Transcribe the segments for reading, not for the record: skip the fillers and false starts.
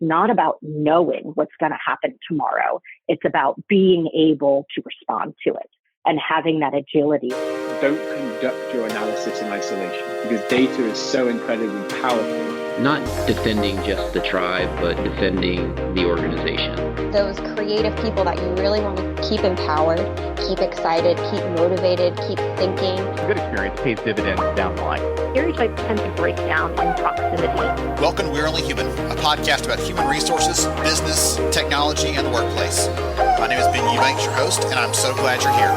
not about knowing what's going to happen tomorrow. It's about being able to respond to it and having that agility. Don't conduct your analysis in isolation because data is so incredibly powerful. Not defending just the tribe, but defending the organization. Those creative people that you really want to keep empowered, keep excited, keep motivated, keep thinking. A good experience pays dividends down the line. Stereotypes tend to break down in proximity. Welcome to We're Only Human, a podcast about human resources, business, technology, and the workplace. My name is Ben Eubanks, your host, and I'm so glad you're here.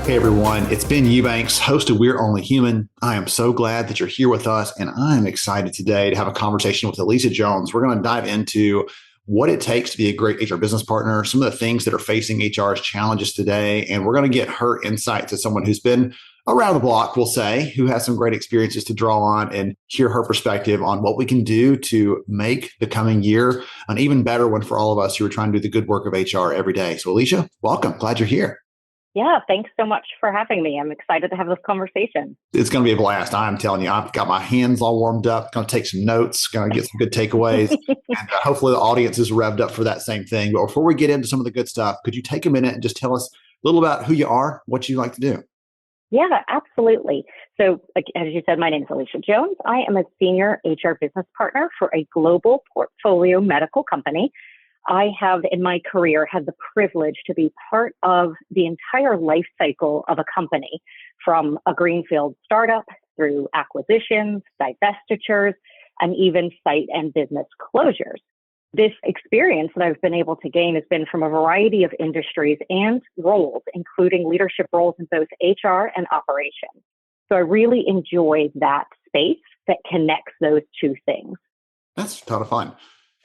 Hey everyone, it's Ben Eubanks, host of We're Only Human. I am so glad that you're here with us, and I'm excited today to have a conversation with Alicia Jones. We're going to dive into what it takes to be a great HR business partner, some of the things that are facing HR's challenges today, and we're going to get her insights as someone who's been around the block, we'll say, who has some great experiences to draw on and hear her perspective on what we can do to make the coming year an even better one for all of us who are trying to do the good work of HR every day. So Alicia, welcome. Glad you're here. Yeah, thanks so much for having me. I'm excited to have this conversation. It's going to be a blast. I'm telling you, I've got my hands all warmed up, going to take some notes, going to get some good takeaways, and hopefully the audience is revved up for that same thing. But before we get into some of the good stuff, could you take a minute and just tell us a little about who you are, what you like to do? Yeah, absolutely. So as you said, my name is Alicia Jones. I am a senior HR business partner for a global portfolio medical company. I have, in my career, had the privilege to be part of the entire life cycle of a company, from a greenfield startup through acquisitions, divestitures, and even site and business closures. This experience that I've been able to gain has been from a variety of industries and roles, including leadership roles in both HR and operations. So I really enjoy that space that connects those two things. That's a ton of fun.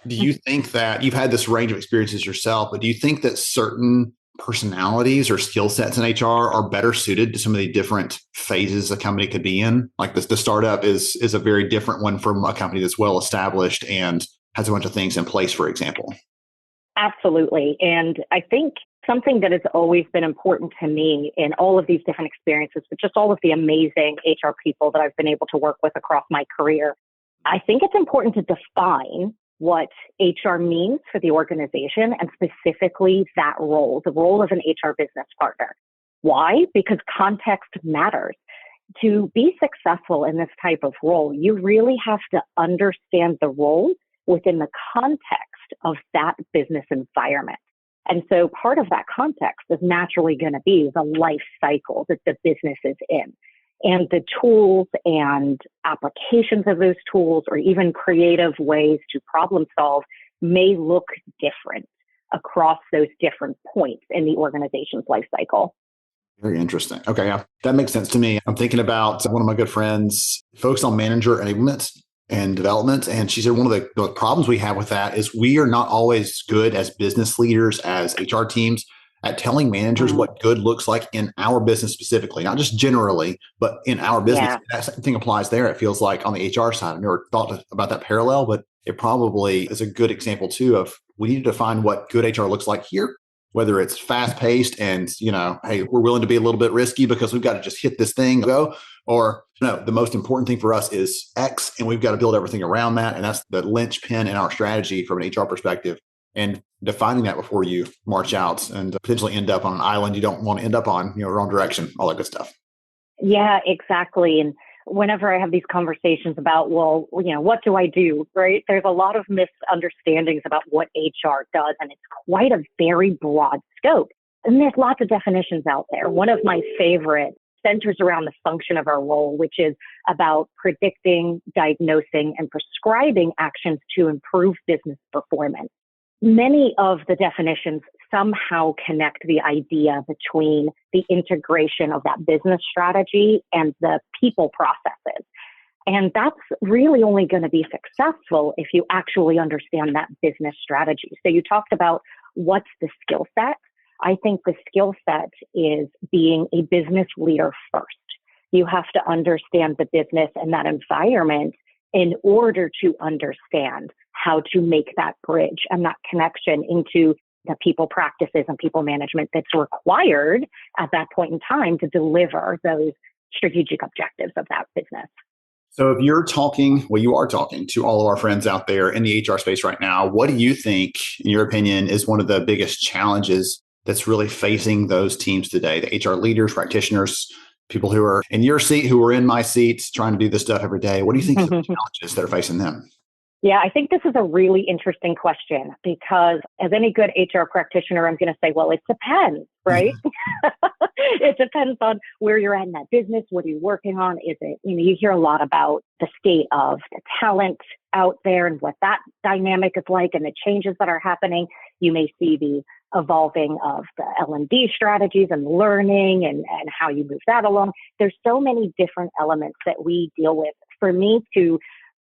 Do you think that you've had this range of experiences yourself, but do you think that certain personalities or skill sets in HR are better suited to some of the different phases a company could be in? Like the startup is a very different one from a company that's well established and has a bunch of things in place, for example. Absolutely. And I think something that has always been important to me in all of these different experiences, but just all of the amazing HR people that I've been able to work with across my career, I think it's important to define what HR means for the organization and specifically that role, the role of an HR business partner. Why? Because context matters. To be successful in this type of role, you really have to understand the role within the context of that business environment. And so part of that context is naturally going to be the life cycle that the business is in. And the tools and applications of those tools, or even creative ways to problem solve, may look different across those different points in the organization's life cycle. Very interesting. Okay, yeah, that makes sense to me. I'm thinking about one of my good friends focused on manager enablement and development. And she said one of the problems we have with that is we are not always good as business leaders, as HR teams, at telling managers what good looks like in our business specifically, not just generally, but in our business. Yeah. That same thing applies there. It feels like on the HR side. I've never thought about that parallel, but it probably is a good example too of we need to define what good HR looks like here, whether it's fast paced and, hey, we're willing to be a little bit risky because we've got to just hit this thing, go, or no, the most important thing for us is X and we've got to build everything around that. And that's the linchpin in our strategy from an HR perspective. And defining that before you march out and potentially end up on an island you don't want to end up on, wrong direction, all that good stuff. Yeah, exactly. And whenever I have these conversations about, what do I do, right? There's a lot of misunderstandings about what HR does, and it's quite a very broad scope. And there's lots of definitions out there. One of my favorite centers around the function of our role, which is about predicting, diagnosing, and prescribing actions to improve business performance. Many of the definitions somehow connect the idea between the integration of that business strategy and the people processes. And that's really only going to be successful if you actually understand that business strategy. So you talked about what's the skill set. I think the skill set is being a business leader first. You have to understand the business and that environment in order to understand how to make that bridge and that connection into the people practices and people management that's required at that point in time to deliver those strategic objectives of that business. So if you're talking, well, you are talking to all of our friends out there in the HR space right now, what do you think, in your opinion, is one of the biggest challenges that's really facing those teams today? The HR leaders, practitioners, people who are in your seat, who are in my seats, trying to do this stuff every day. What do you think are the challenges that are facing them? Yeah, I think this is a really interesting question because as any good HR practitioner, I'm going to say, well, it depends, right? It depends on where you're at in that business. What are you working on? Is it, you hear a lot about the state of the talent out there and what that dynamic is like and the changes that are happening. You may see the evolving of the L&D strategies and learning and how you move that along. There's so many different elements that we deal with. For me to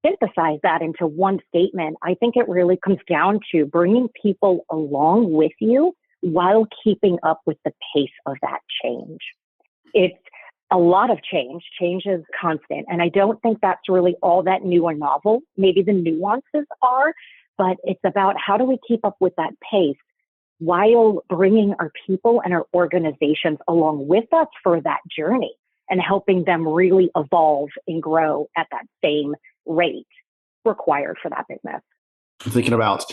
synthesize that into one statement, I think it really comes down to bringing people along with you while keeping up with the pace of that change. It's a lot of change. Change is constant. And I don't think that's really all that new or novel. Maybe the nuances are, but it's about how do we keep up with that pace while bringing our people and our organizations along with us for that journey and helping them really evolve and grow at that same rate required for that business. I'm thinking about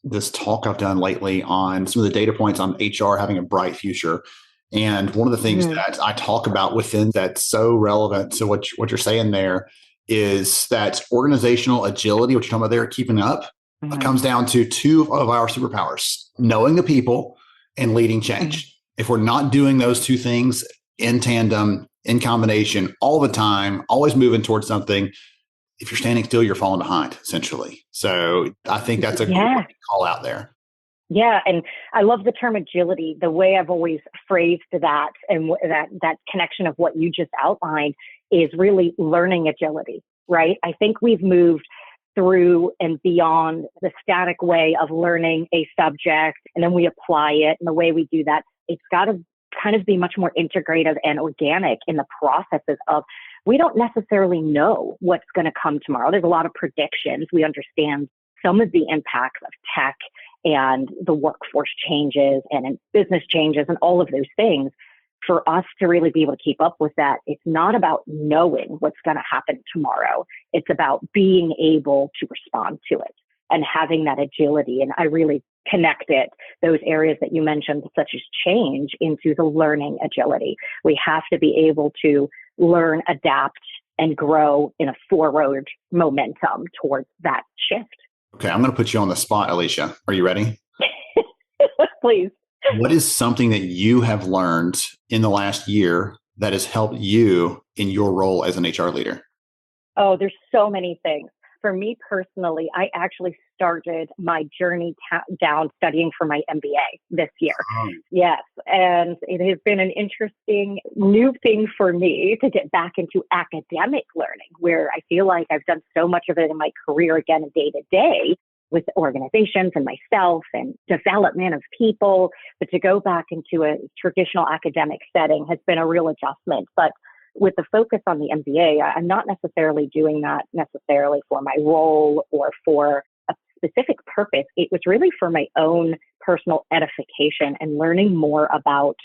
this talk I've done lately on some of the data points on HR having a bright future. And one of the things that I talk about within that's so relevant to what you're saying there is that organizational agility, what you're talking about there, keeping up, comes down to two of our superpowers, knowing the people and leading change. If we're not doing those two things in tandem, in combination, all the time, always moving towards something, if you're standing still, you're falling behind, essentially. So I think that's a great call out there. Yeah. And I love the term agility. The way I've always phrased that and that connection of what you just outlined is really learning agility, right? I think we've moved through and beyond the static way of learning a subject and then we apply it. And the way we do that, it's got to kind of be much more integrative and organic in the processes of we don't necessarily know what's going to come tomorrow. There's a lot of predictions. We understand some of the impacts of tech and the workforce changes and business changes and all of those things. For us to really be able to keep up with that, it's not about knowing what's going to happen tomorrow. It's about being able to respond to it and having that agility. And I really connected those areas that you mentioned, such as change, into the learning agility. We have to be able to learn, adapt, and grow in a forward momentum towards that shift. Okay, I'm going to put you on the spot, Alicia. Are you ready? Please. What is something that you have learned in the last year that has helped you in your role as an HR leader? Oh, there's so many things. For me personally, I actually started my journey down studying for my MBA this year. Yes. And it has been an interesting new thing for me to get back into academic learning, where I feel like I've done so much of it in my career again, day to day with organizations and myself and development of people. But to go back into a traditional academic setting has been a real adjustment. But with the focus on the MBA, I'm not necessarily doing that necessarily for my role or for a specific purpose. It was really for my own personal edification and learning more about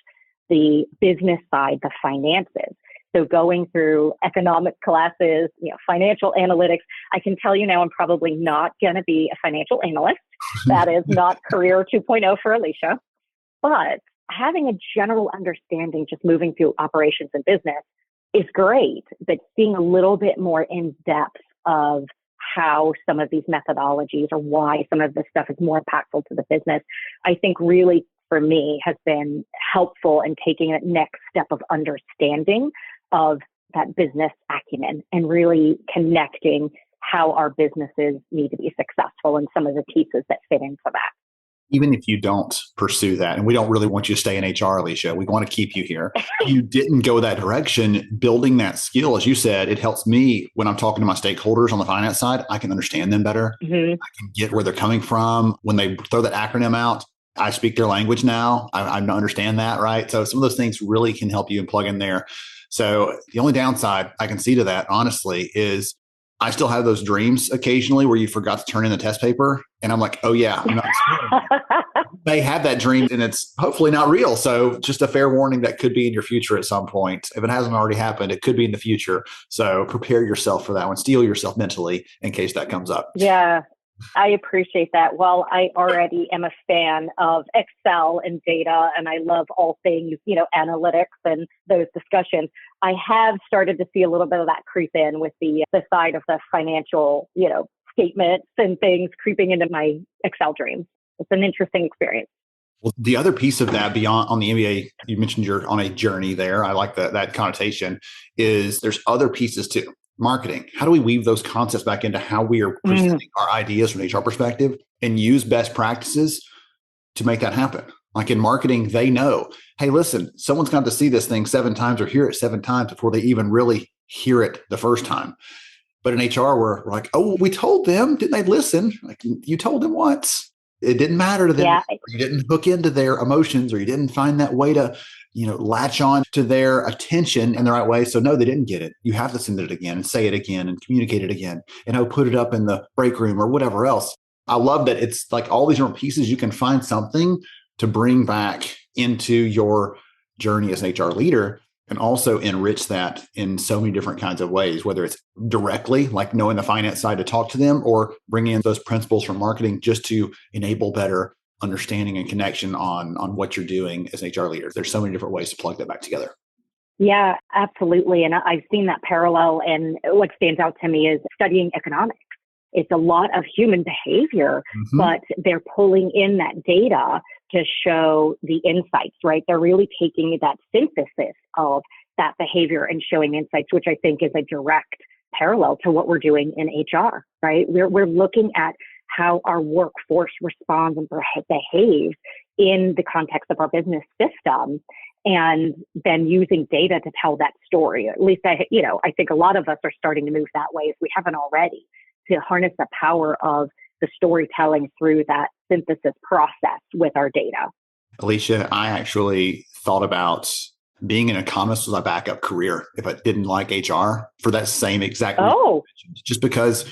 the business side, the finances. So going through economic classes, financial analytics, I can tell you now I'm probably not going to be a financial analyst. That is not career 2.0 for Alicia. But having a general understanding, just moving through operations and business, is great, but seeing a little bit more in depth of how some of these methodologies or why some of this stuff is more impactful to the business, I think really for me has been helpful in taking that next step of understanding of that business acumen and really connecting how our businesses need to be successful and some of the pieces that fit into that. Even if you don't pursue that, and we don't really want you to stay in HR, Alicia, we want to keep you here. You didn't go that direction. Building that skill, as you said, it helps me when I'm talking to my stakeholders on the finance side. I can understand them better. I can get where they're coming from. When they throw that acronym out, I speak their language now. I understand that, right? So some of those things really can help you and plug in there. So the only downside I can see to that, honestly, is I still have those dreams occasionally where you forgot to turn in the test paper. And I'm like, oh yeah, I'm not they have that dream and it's hopefully not real. So just a fair warning that could be in your future at some point. If it hasn't already happened, it could be in the future. So prepare yourself for that one. Steel yourself mentally in case that comes up. Yeah, I appreciate that. Well, I already am a fan of Excel and data, and I love all things, analytics and those discussions. I have started to see a little bit of that creep in with the side of the financial, statements and things creeping into my Excel dreams. It's an interesting experience. Well, the other piece of that beyond on the MBA, you mentioned you're on a journey there. I like that connotation is there's other pieces too. Marketing. How do we weave those concepts back into how we are presenting our ideas from an HR perspective and use best practices to make that happen? Like in marketing, they know, hey, listen, someone's got to see this thing 7 times or hear it 7 times before they even really hear it the first time. But in HR, we're like, oh, we told them. Didn't they listen? Like, you told them once. It didn't matter to them. Yeah. You didn't hook into their emotions or you didn't find that way to latch on to their attention in the right way. So no, they didn't get it. You have to send it again and say it again and communicate it again and put it up in the break room or whatever else. I love that it's like all these different pieces. You can find something to bring back into your journey as an HR leader and also enrich that in so many different kinds of ways, whether it's directly, like knowing the finance side to talk to them or bringing in those principles from marketing just to enable better understanding and connection on what you're doing as an HR leader. There's so many different ways to plug that back together. Yeah, absolutely. And I've seen that parallel. And what stands out to me is studying economics. It's a lot of human behavior, but they're pulling in that data to show the insights, right? They're really taking that synthesis of that behavior and showing insights, which I think is a direct parallel to what we're doing in HR, right? We're looking at how our workforce responds and behaves in the context of our business system, and then using data to tell that story. At least I think a lot of us are starting to move that way if we haven't already, to harness the power of the storytelling through that synthesis process with our data. Alicia, I actually thought about being an economist as a backup career if I didn't like HR for that same exact reason. Just because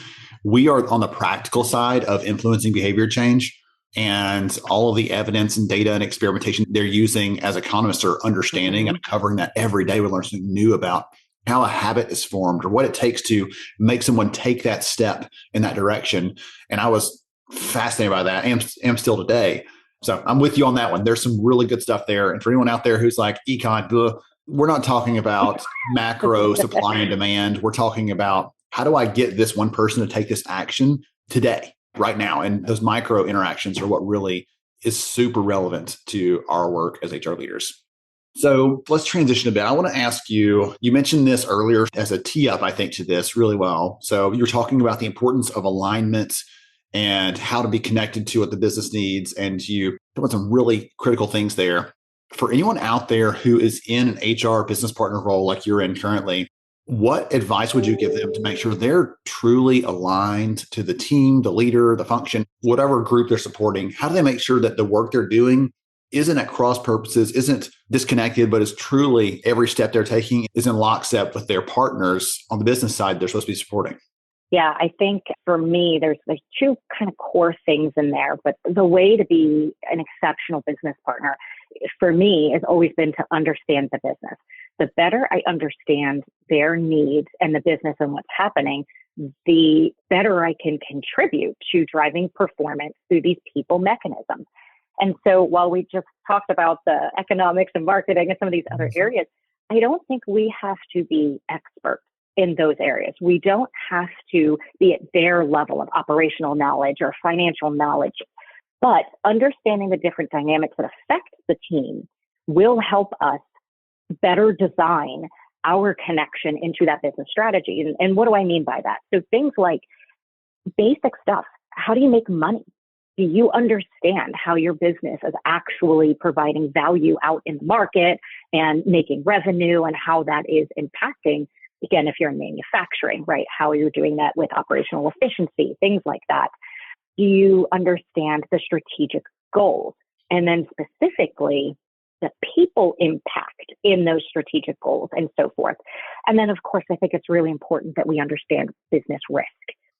we are on the practical side of influencing behavior change, and all of the evidence and data and experimentation they're using as economists are understanding and covering that every day. We learn something new about how a habit is formed or what it takes to make someone take that step in that direction. And I was fascinated by that and am still today. So I'm with you on that one. There's some really good stuff there. And for anyone out there who's like, econ, we're not talking about macro supply and demand. We're talking about how do I get this one person to take this action today, right now? And those micro interactions are what really is super relevant to our work as HR leaders. So let's transition a bit. I want to ask you, you mentioned this earlier as a tee up, I think, to this really well. So you're talking about the importance of alignment and how to be connected to what the business needs. And you put some really critical things there. For anyone out there who is in an HR business partner role like you're in currently, what advice would you give them to make sure they're truly aligned to the team, the leader, the function, whatever group they're supporting? How do they make sure that the work they're doing isn't at cross purposes, isn't disconnected, but is truly every step they're taking is in lockstep with their partners on the business side they're supposed to be supporting? Yeah, I think for me, there's 2 kind of core things in there, but the way to be an exceptional business partner for me has always been to understand the business. The better I understand their needs and the business and what's happening, the better I can contribute to driving performance through these people mechanisms. And so while we just talked about the economics and marketing and some of these other areas, I don't think we have to be experts in those areas. We don't have to be at their level of operational knowledge or financial knowledge, but understanding the different dynamics that affect the team will help us better design our connection into that business strategy. And what do I mean by that? So things like basic stuff. How do you make money? Do you understand how your business is actually providing value out in the market and making revenue and how that is impacting, again, if you're in manufacturing, right? How you're doing that with operational efficiency, things like that. Do you understand the strategic goals? And then specifically, the people impact in those strategic goals and so forth. And then, of course, I think it's really important that we understand business risk.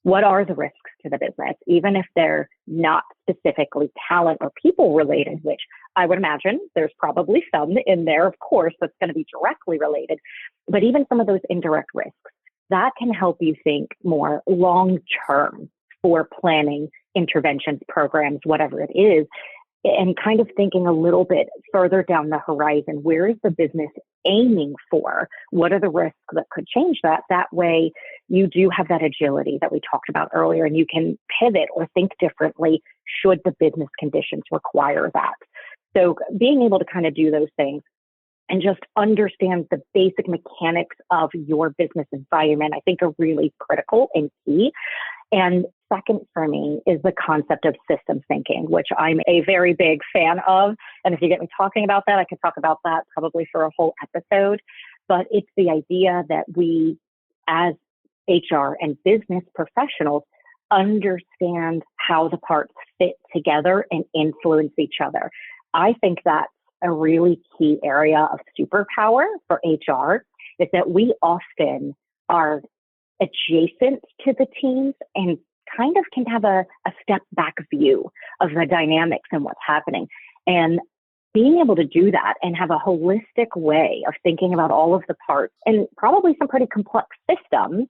What are the risks to the business, even if they're not specifically talent or people related, which I would imagine there's probably some in there, of course, that's going to be directly related. But even some of those indirect risks, that can help you think more long term for planning interventions, programs, whatever it is, and kind of thinking a little bit further down the horizon. Where is the business aiming for? What are the risks that could change that? That way you do have that agility that we talked about earlier, and you can pivot or think differently should the business conditions require that. So being able to kind of do those things and just understand the basic mechanics of your business environment, I think are really critical and key. And second for me is the concept of systems thinking, which I'm a very big fan of. And if you get me talking about that, I could talk about that probably for a whole episode. But it's the idea that we, as HR and business professionals, understand how the parts fit together and influence each other. I think that's a really key area of superpower for HR, is that we often are adjacent to the teams and kind of can have a step back view of the dynamics and what's happening. And being able to do that and have a holistic way of thinking about all of the parts and probably some pretty complex systems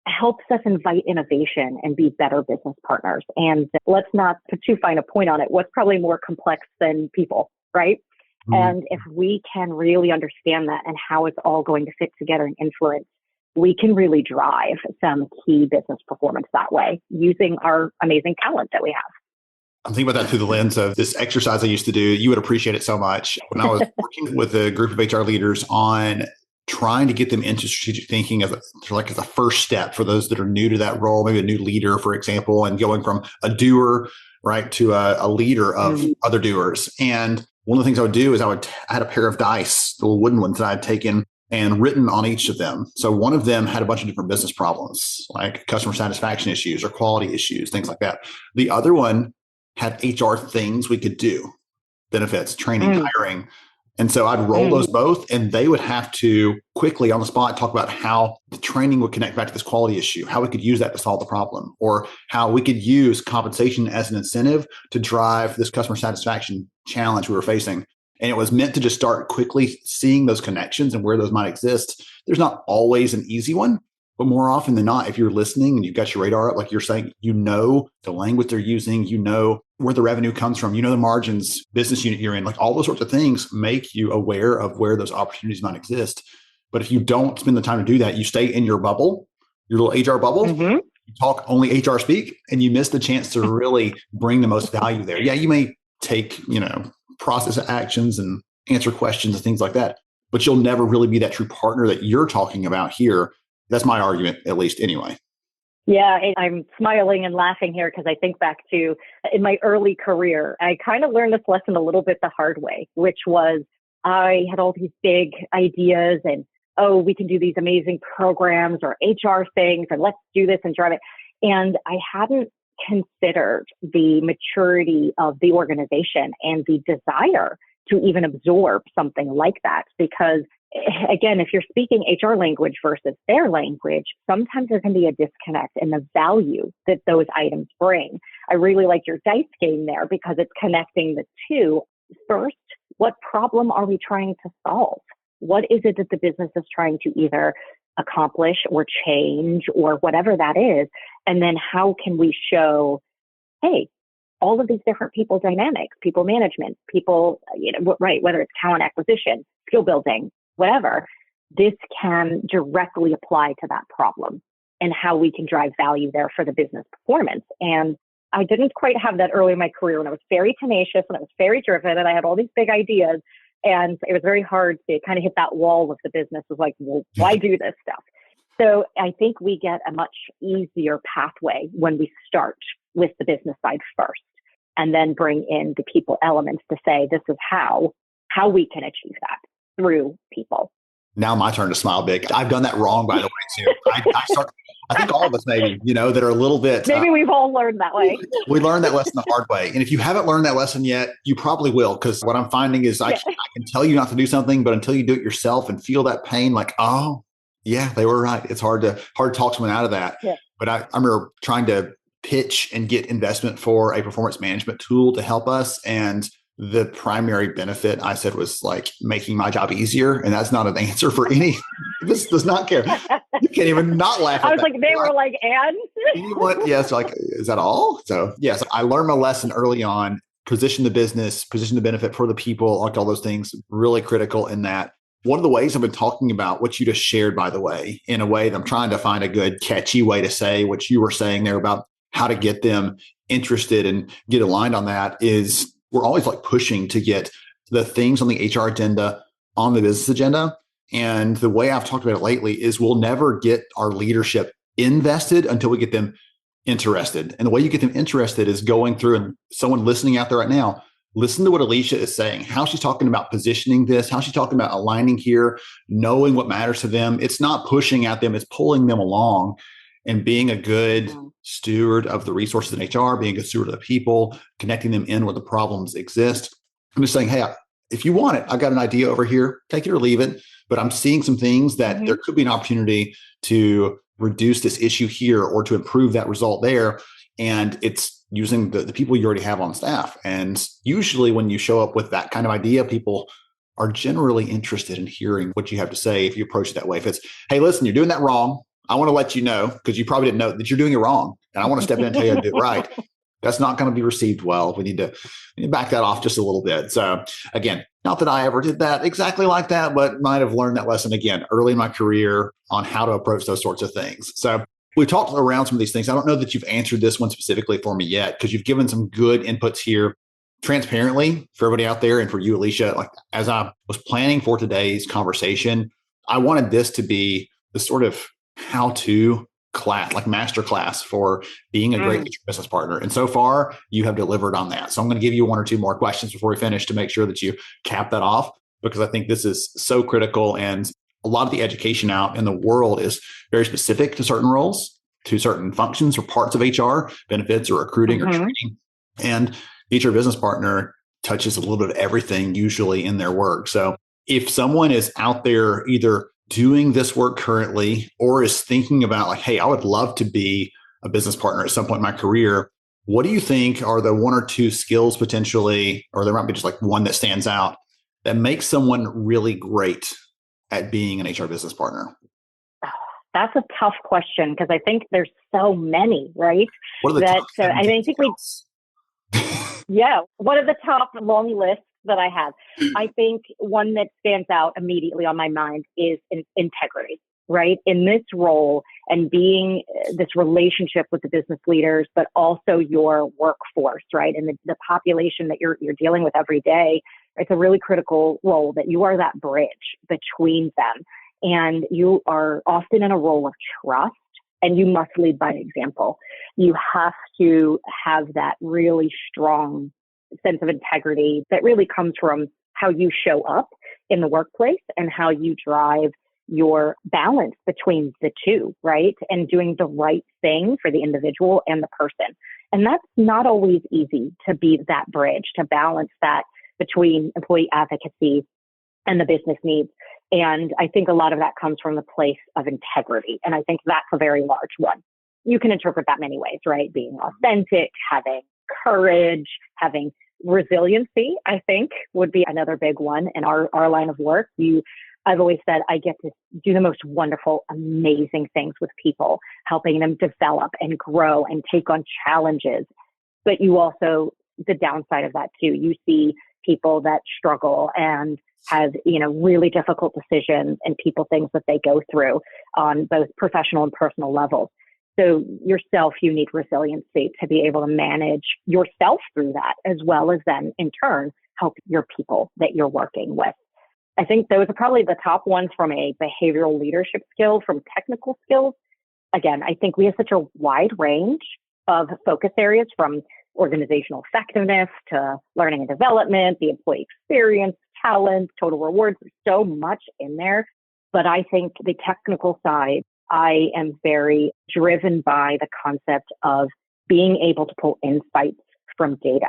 helps us invite innovation and be better business partners. And let's not put too fine a point on it. What's probably more complex than people, right? Mm-hmm. And if we can really understand that and how it's all going to fit together and influence, we can really drive some key business performance that way using our amazing talent that we have. I'm thinking about that through the lens of this exercise I used to do. You would appreciate it so much. When I was working with a group of HR leaders on trying to get them into strategic thinking as a first step for those that are new to that role, maybe a new leader, for example, and going from a doer, right, to a leader of other doers. And one of the things I would do is I had a pair of dice, the little wooden ones that I had taken and written on each of them. So one of them had a bunch of different business problems, like customer satisfaction issues or quality issues, things like that. The other one had HR things we could do, benefits, training, hiring. And so I'd roll those both, and they would have to quickly on the spot talk about how the training would connect back to this quality issue, how we could use that to solve the problem, or how we could use compensation as an incentive to drive this customer satisfaction challenge we were facing. And it was meant to just start quickly seeing those connections and where those might exist. There's not always an easy one, but more often than not, if you're listening and you've got your radar up, like you're saying, you know the language they're using, you know where the revenue comes from, you know the margins, business unit you're in, like all those sorts of things make you aware of where those opportunities might exist. But if you don't spend the time to do that, you stay in your bubble, your little HR bubble, you talk only HR speak, and you miss the chance to really bring the most value there. Yeah, you may take, process actions and answer questions and things like that, but you'll never really be that true partner that you're talking about here. That's my argument, at least anyway. Yeah, I'm smiling and laughing here because I think back to in my early career, I kind of learned this lesson a little bit the hard way, which was I had all these big ideas and, we can do these amazing programs or HR things and let's do this and drive it. And I hadn't considered the maturity of the organization and the desire to even absorb something like that. Because again, if you're speaking HR language versus their language, sometimes there can be a disconnect in the value that those items bring. I really like your dice game there because it's connecting the two. First, what problem are we trying to solve? What is it that the business is trying to either accomplish or change or whatever that is? And then how can we show, hey, all of these different people dynamics, people management, people, right, whether it's talent acquisition, skill building, whatever, this can directly apply to that problem and how we can drive value there for the business performance. And I didn't quite have that early in my career when I was very tenacious and I was very driven and I had all these big ideas. And it was very hard to kind of hit that wall of the business of like, well, why do this stuff? So I think we get a much easier pathway when we start with the business side first and then bring in the people elements to say, this is how we can achieve that through people. Now my turn to smile big. I've done that wrong, by the way, too. I think all of us maybe, that are a little bit. Maybe we've all learned that way. We learned that lesson the hard way. And if you haven't learned that lesson yet, you probably will. Because what I'm finding is I can tell you not to do something, but until you do it yourself and feel that pain, like, oh, yeah, they were right. It's hard to talk someone out of that. Yeah. But I remember trying to pitch and get investment for a performance management tool to help us. And the primary benefit I said was like making my job easier. And that's not an answer for any, this does not care. You can't even not laugh at I was like, they were like, and? Yes, like, is that all? So yes, I learned my lesson early on, position the business, position the benefit for the people, like all those things, really critical in that. One of the ways I've been talking about what you just shared, by the way, in a way that I'm trying to find a good catchy way to say what you were saying there about how to get them interested and get aligned on that is we're always like pushing to get the things on the HR agenda on the business agenda. And the way I've talked about it lately is we'll never get our leadership invested until we get them interested. And the way you get them interested is going through, and someone listening out there right now, listen to what Alicia is saying, how she's talking about positioning this, how she's talking about aligning here, knowing what matters to them. It's not pushing at them, it's pulling them along and being a good steward of the resources in HR, being a good steward of the people, connecting them in where the problems exist. I'm just saying, hey, if you want it, I've got an idea over here, take it or leave it. But I'm seeing some things that there could be an opportunity to reduce this issue here or to improve that result there. And it's using the people you already have on staff. And usually when you show up with that kind of idea, people are generally interested in hearing what you have to say if you approach it that way. If it's, hey, listen, you're doing that wrong. I want to let you know, because you probably didn't know that you're doing it wrong. And I want to step in and tell you how to do it right. That's not going to be received well. We need to back that off just a little bit. So again, not that I ever did that exactly like that, but might have learned that lesson again early in my career on how to approach those sorts of things. So we've talked around some of these things. I don't know that you've answered this one specifically for me yet, because you've given some good inputs here. Transparently, for everybody out there and for you, Alicia, like as I was planning for today's conversation, I wanted this to be the sort of how-to class, like master class for being a great business partner. And so far, you have delivered on that. So I'm going to give you one or two more questions before we finish to make sure that you cap that off, because I think this is so critical. And a lot of the education out in the world is very specific to certain roles, to certain functions or parts of HR, benefits or recruiting or training. And HR business partner touches a little bit of everything usually in their work. So if someone is out there either doing this work currently or is thinking about like, hey, I would love to be a business partner at some point in my career, what do you think are the one or two skills potentially, or there might be just like one that stands out that makes someone really great at being an HR business partner? That's a tough question, because I think there's so many, right? What are the top I think one of the top long lists that I have. I think one that stands out immediately on my mind is integrity, right? In this role and being this relationship with the business leaders, but also your workforce, right? And the population that you're dealing with every day. It's a really critical role that you are that bridge between them. And you are often in a role of trust, and you must lead by example. You have to have that really strong sense of integrity that really comes from how you show up in the workplace and how you drive your balance between the two, right? And doing the right thing for the individual and the person. And that's not always easy, to be that bridge, to balance that between employee advocacy and the business needs. And I think a lot of that comes from the place of integrity. And I think that's a very large one. You can interpret that many ways, right? Being authentic, having courage, having resiliency, I think would be another big one in our line of work. I've always said I get to do the most wonderful, amazing things with people, helping them develop and grow and take on challenges. But you also, the downside of that too, you see people that struggle and have, really difficult decisions and things that they go through on both professional and personal levels. So yourself, you need resiliency to be able to manage yourself through that, as well as then in turn, help your people that you're working with. I think those are probably the top ones from a behavioral leadership skill, from technical skills. Again, I think we have such a wide range of focus areas, from organizational effectiveness to learning and development, the employee experience, talent, total rewards. There's so much in there. But I think the technical side, I am very driven by the concept of being able to pull insights from data.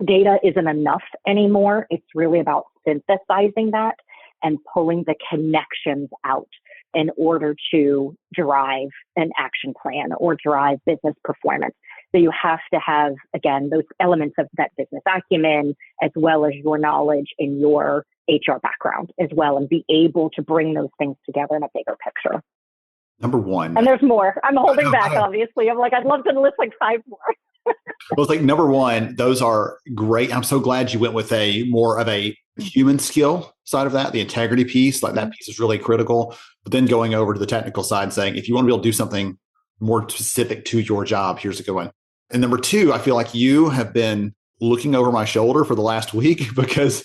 Data isn't enough anymore. It's really about synthesizing that and pulling the connections out in order to drive an action plan or drive business performance. So you have to have, again, those elements of that business acumen, as well as your knowledge in your HR background as well, and be able to bring those things together in a bigger picture. Number one. And there's more. I'm holding back, obviously. I'm like, I'd love to list like 5 more. Well, it's like number one, those are great. I'm so glad you went with a more of a human skill side of that, the integrity piece. Like that piece is really critical. But then going over to the technical side and saying, if you want to be able to do something more specific to your job, here's a good one. And number two, I feel like you have been looking over my shoulder for the last week because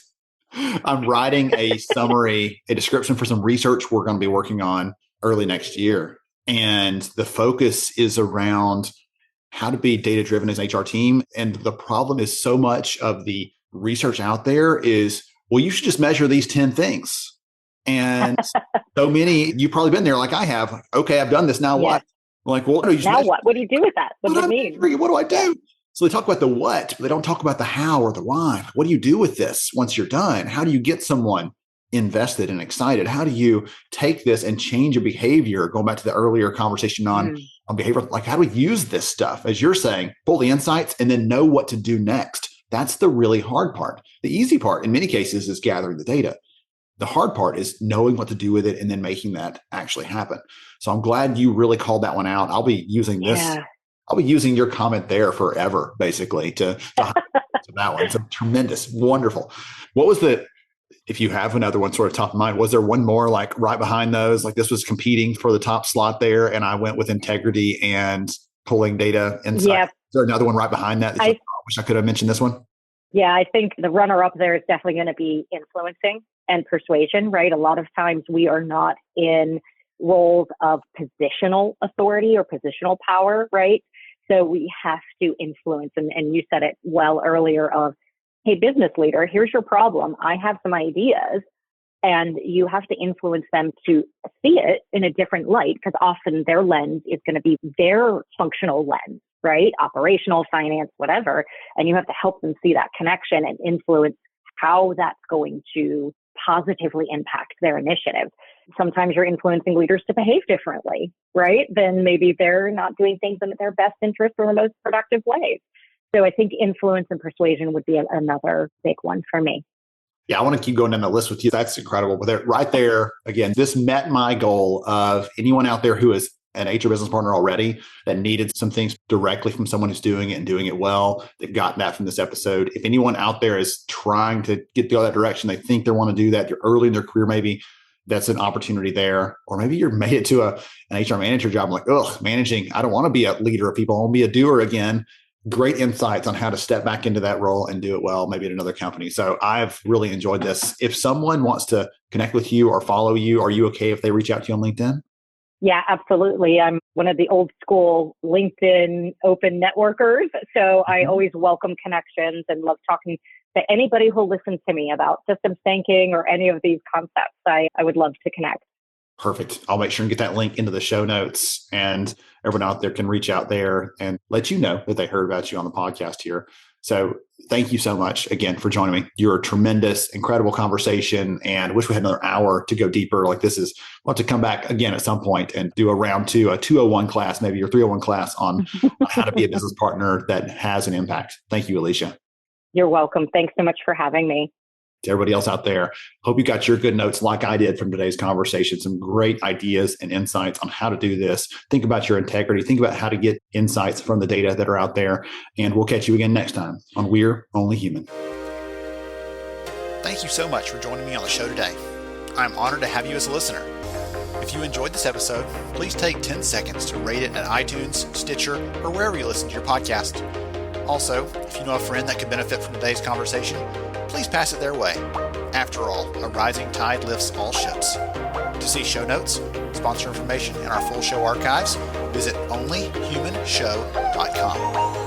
I'm writing a summary, a description for some research we're going to be working on early next year. And the focus is around how to be data-driven as an HR team. And the problem is so much of the research out there is, well, you should just measure these 10 things. And so many, you've probably been there like I have. Like, okay, I've done this. Now what? I'm like, well, no, you now what? What do you do with that? What do you mean? What do I do? So they talk about the what, but they don't talk about the how or the why. What do you do with this once you're done? How do you get someone invested and excited? How do you take this and change a behavior? Going back to the earlier conversation on behavior, like how do we use this stuff? As you're saying, pull the insights and then know what to do next. That's the really hard part. The easy part in many cases is gathering the data. The hard part is knowing what to do with it and then making that actually happen. So I'm glad you really called that one out. I'll be using this. Yeah. I'll be using your comment there forever, basically, to that one. It's a tremendous, wonderful. What was if you have another one sort of top of mind, was there one more like right behind those? Like this was competing for the top slot there, and I went with integrity and pulling data insight. Yeah. Is there another one right behind that? I wish I could have mentioned this one. Yeah, I think the runner-up there is definitely going to be influencing and persuasion, right? A lot of times we are not in roles of positional authority or positional power, right? So we have to influence, and you said it well earlier of, hey, business leader, here's your problem. I have some ideas, and you have to influence them to see it in a different light, because often their lens is going to be their functional lens, right? Operational, finance, whatever. And you have to help them see that connection and influence how that's going to positively impact their initiative. Sometimes you're influencing leaders to behave differently, right? Then maybe they're not doing things in their best interest or the most productive ways. So I think influence and persuasion would be another big one for me. Yeah, I want to keep going down the list with you. That's incredible. But right there, again, this met my goal of anyone out there who is an HR business partner already that needed some things directly from someone who's doing it and doing it well. They've gotten that from this episode. If anyone out there is trying to get the other direction, they think they want to do that, you're early in their career, maybe that's an opportunity there. Or maybe you're made it to an HR manager job. I'm like, managing, I don't want to be a leader of people. I want to be a doer again. Great insights on how to step back into that role and do it well, maybe at another company. So I've really enjoyed this. If someone wants to connect with you or follow you, are you okay if they reach out to you on LinkedIn? Yeah, absolutely. I'm one of the old school LinkedIn open networkers. So I always welcome connections and love talking to anybody who listens to me about systems thinking or any of these concepts. I would love to connect. Perfect. I'll make sure and get that link into the show notes, and everyone out there can reach out there and let you know that they heard about you on the podcast here. So thank you so much again for joining me. You're a tremendous, incredible conversation, and wish we had another hour to go deeper. Like this is, I'll have to come back again at some point and do a round 2, a 201 class, maybe your 301 class on how to be a business partner that has an impact. Thank you, Alicia. You're welcome. Thanks so much for having me. To everybody else out there, hope you got your good notes like I did from today's conversation. Some great ideas and insights on how to do this. Think about your integrity. Think about how to get insights from the data that are out there. And we'll catch you again next time on We're Only Human. Thank you so much for joining me on the show today. I'm honored to have you as a listener. If you enjoyed this episode, please take 10 seconds to rate it at iTunes, Stitcher, or wherever you listen to your podcast. Also, if you know a friend that could benefit from today's conversation, please pass it their way. After all, a rising tide lifts all ships. To see show notes, sponsor information, and our full show archives, visit onlyhumanshow.com.